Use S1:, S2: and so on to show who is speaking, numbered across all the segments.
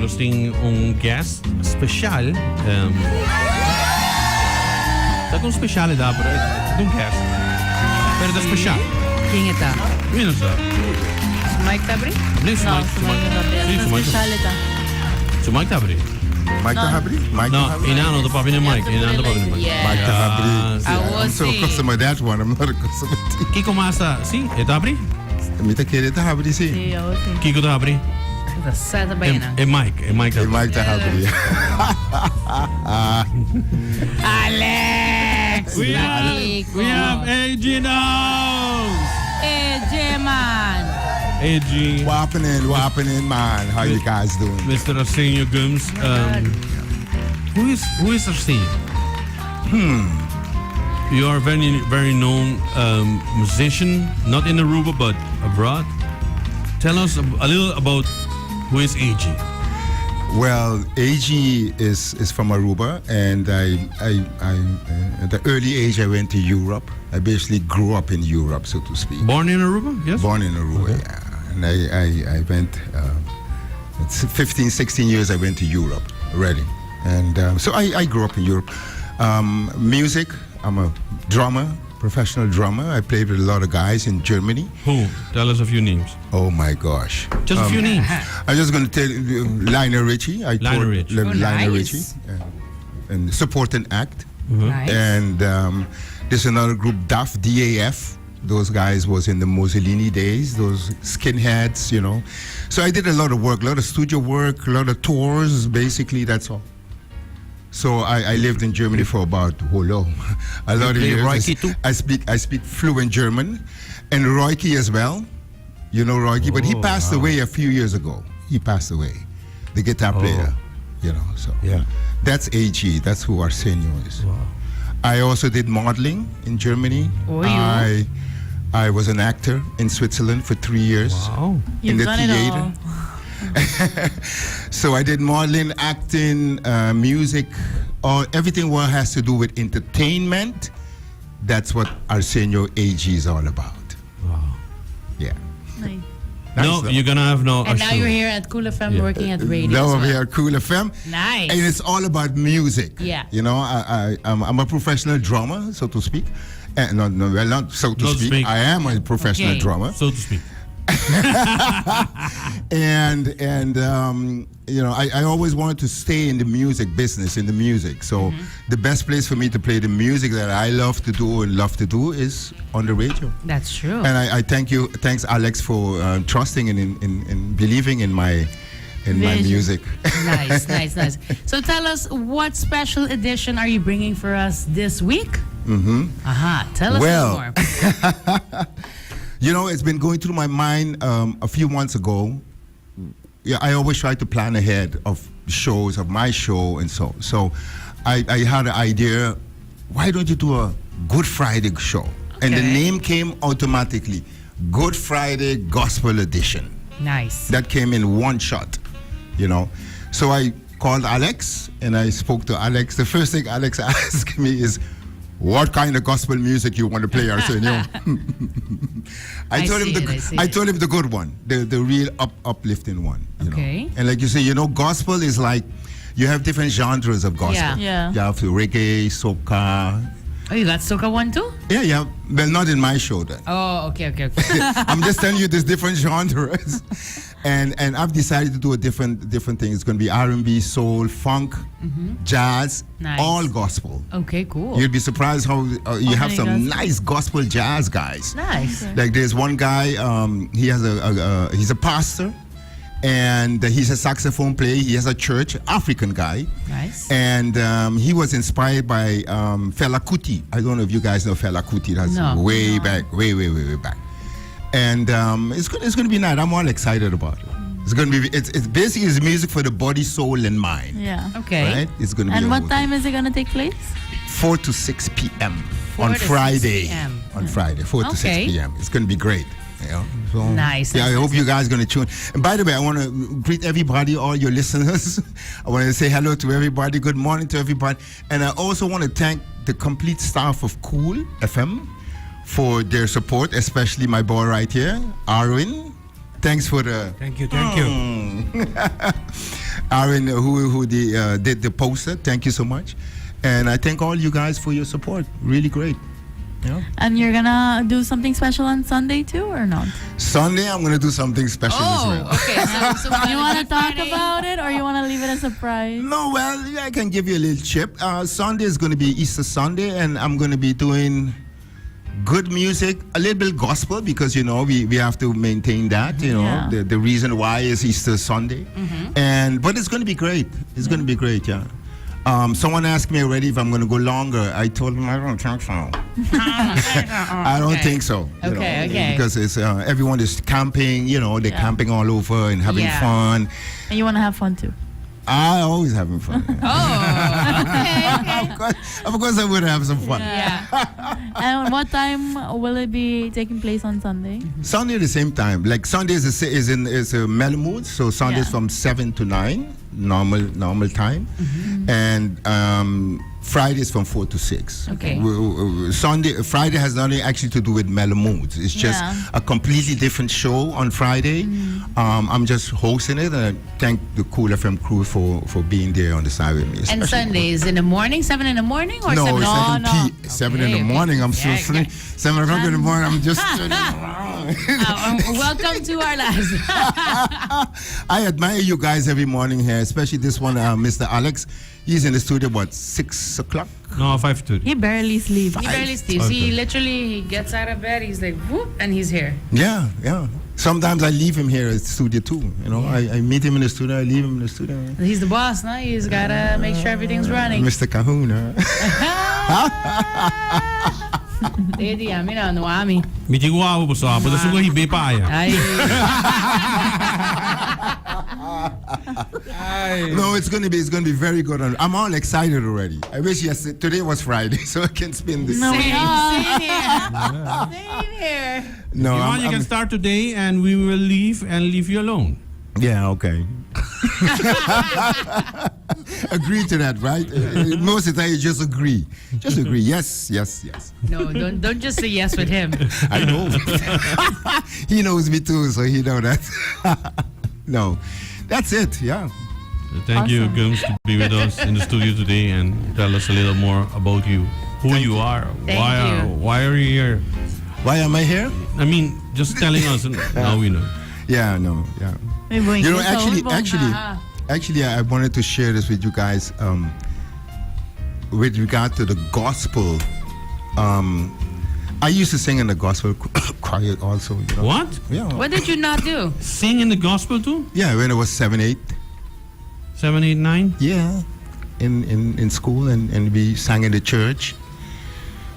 S1: nós temos guest special. Tá com special da para um guest. Pero da special.
S2: Quem está?
S1: Não sei.
S2: Mike Tabri?
S1: Não, Mike
S2: Specialita.
S1: So Mike Tabri.
S3: Mike Tahabri?
S1: No, inano the Papine Mike. Inano the Papine Mike.
S3: Mike Tahabri.
S2: I
S3: I'm so accustomed to that one. I'm not accustomed to it.
S1: Kiko Masta, sì, e Tabri?
S3: Mi ta kere Tahabri, sì.
S2: Sì, sì.
S1: Kiko Tabri?
S2: Sa bem, não?
S1: E Mike
S3: Hey,
S1: Tabri.
S3: Mike Tahabri.
S2: Alex!
S1: We have AG now!
S2: AJ, man!
S1: AG,
S3: What happening, man? How you guys doing?
S1: Mr. Arsenio Gumbs. Who is Arsenio? You are a very known musician, not in Aruba but abroad. Tell us a little about who is AG.
S3: Well, AG is from Aruba, and at the early age I went to Europe. I basically grew up in Europe, so to speak.
S1: Born in Aruba? Yes.
S3: Born in Aruba,
S1: Okay.
S3: yeah. And I went, it's 15, 16 years I went to Europe already. And so I grew up in Europe. Music, I'm a drummer, professional drummer. I played with a lot of guys in Germany.
S1: Who? Tell us a few names.
S3: Oh my gosh.
S1: Just a few names.
S3: I'm just going to tell you, Lionel Richie.
S1: Lionel Richie.
S3: Lionel
S2: Nice.
S3: Richie. And support and act.
S2: Nice.
S3: And there's another group, DAF. Those guys was in the Mussolini days, those skinheads, you know. So I did a lot of work, a lot of studio work, a lot of tours, basically, that's all. So I lived in Germany for about, a lot of
S1: play
S3: years.
S1: Royke too?
S3: I speak fluent German. And Royke as well. You know Royke, but he passed away a few years ago. He passed away, the guitar player, you know. So
S1: Yeah.
S3: that's AG, that's who Arsenio is.
S1: Wow.
S3: I also did modeling in Germany.
S2: Oh, you?
S3: I was an actor in Switzerland for 3 years
S1: Wow.
S3: in
S2: You've
S3: the
S2: done it
S3: theater.
S2: all.
S3: So I did modeling, acting, music, everything what has to do with entertainment. That's what Arsenio AG is all about.
S1: Wow.
S3: Yeah.
S2: Nice.
S1: No,
S3: Nice,
S1: you're gonna have no.
S2: And now
S1: Arsenio.
S2: you're here at Cool FM
S1: Yeah.
S2: working at radio.
S3: Now
S2: as
S3: I'm
S2: well.
S3: here at Cool FM.
S2: Nice.
S3: And it's all about music.
S2: Yeah.
S3: You know, I'm a professional drummer, so to speak. Not so to
S1: So to
S3: speak.
S1: speak.
S3: I am a professional
S2: Okay.
S3: drummer.
S1: So to speak.
S3: and you know, I always wanted to stay in the music business, in the music. So the best place for me to play the music that I love to do is on the radio.
S2: That's true.
S3: And I thanks Alex for trusting and in believing in my
S2: Vision.
S3: music.
S2: Nice. So tell us, what special edition are you bringing for us this week? Tell us
S3: Well,
S2: more.
S3: You know, it's been going through my mind a few months ago. Yeah, I always try to plan ahead of shows, of my show, and so. So I had an idea, why don't you do a Good Friday show? And the
S2: Okay.
S3: name came automatically, Good Friday Gospel Edition.
S2: Nice.
S3: That came in one shot, you know. So I called Alex, and I spoke to Alex. The first thing Alex asked me is, what kind of gospel music you want to play, Arsenio? I told him the good one, the real uplifting one. You
S2: Okay.
S3: know? And like you say, you know, gospel is like, you have different genres of gospel.
S2: Yeah.
S3: You have reggae, soca.
S2: Oh, you got Soca one too?
S3: Yeah. Well, not in my show then.
S2: Oh, okay.
S3: I'm just telling you, there's different genres, and I've decided to do a different thing. It's going to be R&B, soul, funk, jazz,
S2: Nice.
S3: all gospel.
S2: Okay, cool.
S3: You'd be surprised how you have
S2: many
S3: some
S2: gospel?
S3: nice gospel jazz guys.
S2: Nice.
S3: Like there's one guy, he has he's a pastor, and he's a saxophone player. He has a church, African guy.
S2: Nice.
S3: And he was inspired by Fela Kuti. I don't know if you guys know Fela Kuti. That's
S2: No.
S3: way back. And it's going to be nice. I'm all excited about it. It's going to be. It's basically it's music for the body, soul, and mind.
S4: Yeah.
S2: Okay.
S3: Right? It's going to be.
S4: And
S3: a
S4: what
S3: whole
S4: time is it going to take place?
S3: 4 to 6 p.m.
S2: 4
S3: on
S2: to 6
S3: Friday.
S2: p.m.
S3: On Friday, 4 to 6
S2: Okay.
S3: p.m. It's going to be great. You know? So,
S2: Nice.
S3: Yeah, I hope you guys are going to tune. And by the way, I want to greet everybody, all your listeners. I want to say hello to everybody. Good morning to everybody. And I also want to thank the complete staff of Cool FM for their support, especially my boy right here, Arwin. Thanks for the...
S1: Thank you.
S3: Aaron, who did the poster. Thank you so much. And I thank all you guys for your support. Really great. Yeah.
S4: And you're gonna do something special on Sunday too, or not?
S3: Sunday, I'm going to do something special as well.
S2: okay. So
S4: You want to talk about it, or you want to leave it a surprise?
S3: No, well, yeah, I can give you a little chip. Sunday is going to be Easter Sunday, and I'm going to be doing good music, a little bit gospel, because we have to maintain that.
S4: Yeah.
S3: The reason why is Easter Sunday, but it's going to be great. It's going to be great, yeah. Someone asked me already if I'm going to go longer. I told them I don't think so. I don't think so.
S2: Okay.
S3: Because it's everyone is camping. They're camping all over and having fun.
S4: And you want to have fun too.
S3: I always having fun.
S2: okay.
S3: Of course, I would have some fun.
S2: Yeah.
S4: And what time will it be taking place on Sunday?
S3: Sunday at the same time. Like Sunday is a mellow mood, so Sunday is from 7 to 9, normal time, and Friday is from 4 to 6.
S2: Okay.
S3: Friday has nothing actually to do with mellow moods. It's just a completely different show on Friday. I'm just hosting it, and I thank the Cool FM crew for being there on the side with me.
S2: And Sundays in the morning, 7 in the morning, or
S3: No,
S2: 7?
S3: 7 in the morning. I'm so sleepy. 7 o'clock in the morning, I'm just sitting around.
S2: Welcome to our lives.
S3: I admire you guys every morning here, especially this one, Mr. Alex. He's in the studio, 6 o'clock?
S1: No, 5:30.
S4: He barely sleeps.
S2: He barely sleeps. He literally gets out of bed, he's like, whoop, and he's here.
S3: Yeah. Sometimes I leave him here at the studio too. I meet him in the studio, I leave him in the studio.
S2: He's the boss, no? He's got to make sure everything's running.
S3: Mr. Kahuna.
S2: Dedi, amina, no ami.
S1: Miti ko ako po sa pero sugo hibe pa ya.
S3: No, it's gonna be very good. I'm all excited already. I wish today was Friday so I can spin this.
S4: No,
S2: Same here.
S3: No,
S1: You can start today and we will leave you alone.
S3: Yeah, okay. Agree to that, right? Most of the time you just agree. Just agree. Yes.
S2: No, don't just say yes with him.
S3: I know. He knows me too, so he know that. No. That's it, yeah.
S1: Thank you, Gumbs, to be with us in the studio today and tell us a little more about you, who you are, why are you here?
S3: Why am I here?
S1: I mean, just telling us. Now we know.
S3: Yeah, no, yeah. Actually, I wanted to share this with you guys with regard to the gospel. I used to sing in the gospel choir also.
S1: What?
S3: Yeah.
S2: What did you not do?
S1: Sing in the gospel too?
S3: Yeah, when I was 7, 8.
S1: 7, 8, 9?
S3: Yeah, in school, and we sang in the church.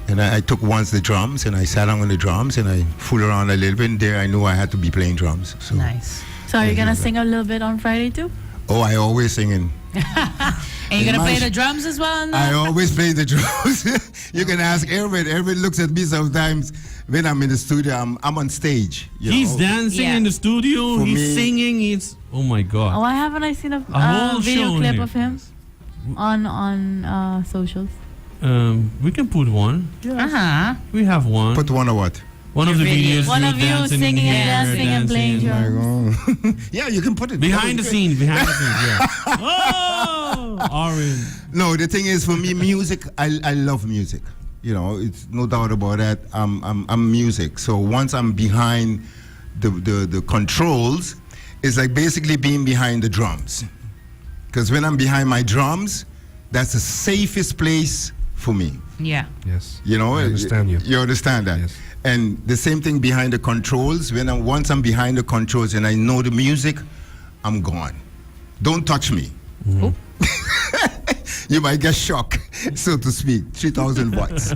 S3: And I took once the drums, and I sat on the drums, and I fooled around a little bit. And there, I knew I had to be playing drums. So.
S2: Nice.
S4: So are you gonna sing a little bit on Friday too?
S3: Oh, I always singing.
S2: And you're going to play the drums as well?
S3: I always play the drums. You can ask Erwin. Erwin looks at me sometimes when I'm in the studio. I'm on stage.
S1: He's dancing in the studio. He's singing. It's oh my God.
S4: Why haven't I seen a
S1: whole
S4: video
S1: show
S4: clip
S1: here.
S4: of him on socials?
S1: We can put one.
S2: Uh-huh.
S1: We have one.
S3: Put one or what?
S1: One of the videos.
S4: One of you
S1: dancing
S4: singing
S1: in
S4: and
S1: here,
S4: dancing and playing drums.
S3: Yeah, you can put it
S1: behind the scenes. Yeah. Oh, Orange.
S3: No, the thing is, for me, music. I love music. It's no doubt about that. I'm music. So once I'm behind the controls, it's like basically being behind the drums. Because when I'm behind my drums, that's the safest place for me.
S2: Yeah.
S5: Yes.
S3: I
S5: understand you.
S3: You understand that?
S5: Yes.
S3: And the same thing behind the controls. Once I'm behind the controls and I know the music, I'm gone. Don't touch me.
S2: Mm-hmm.
S3: You might get shocked, so to speak. 3,000 watts.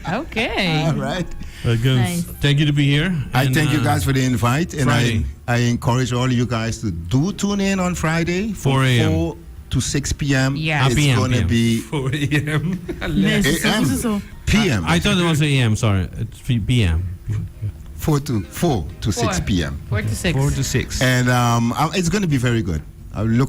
S2: Okay.
S3: All right.
S1: Gumbs,
S4: Nice.
S1: thank you to be here.
S3: I thank you guys for the invite, and
S1: Friday.
S3: I encourage all you guys to tune in on Friday
S1: 4 a.m.
S3: 4 to 6 p.m.
S2: Yeah.
S3: It's
S1: PM,
S3: going to
S1: PM.
S3: be
S5: 4 a.m.
S3: AM. PM.
S1: I thought it was AM. Sorry, it's PM.
S3: 4 to 6
S2: 4.
S3: p.m.
S2: 4 to 6.
S5: 4 to 6.
S3: And it's going to be very good. I look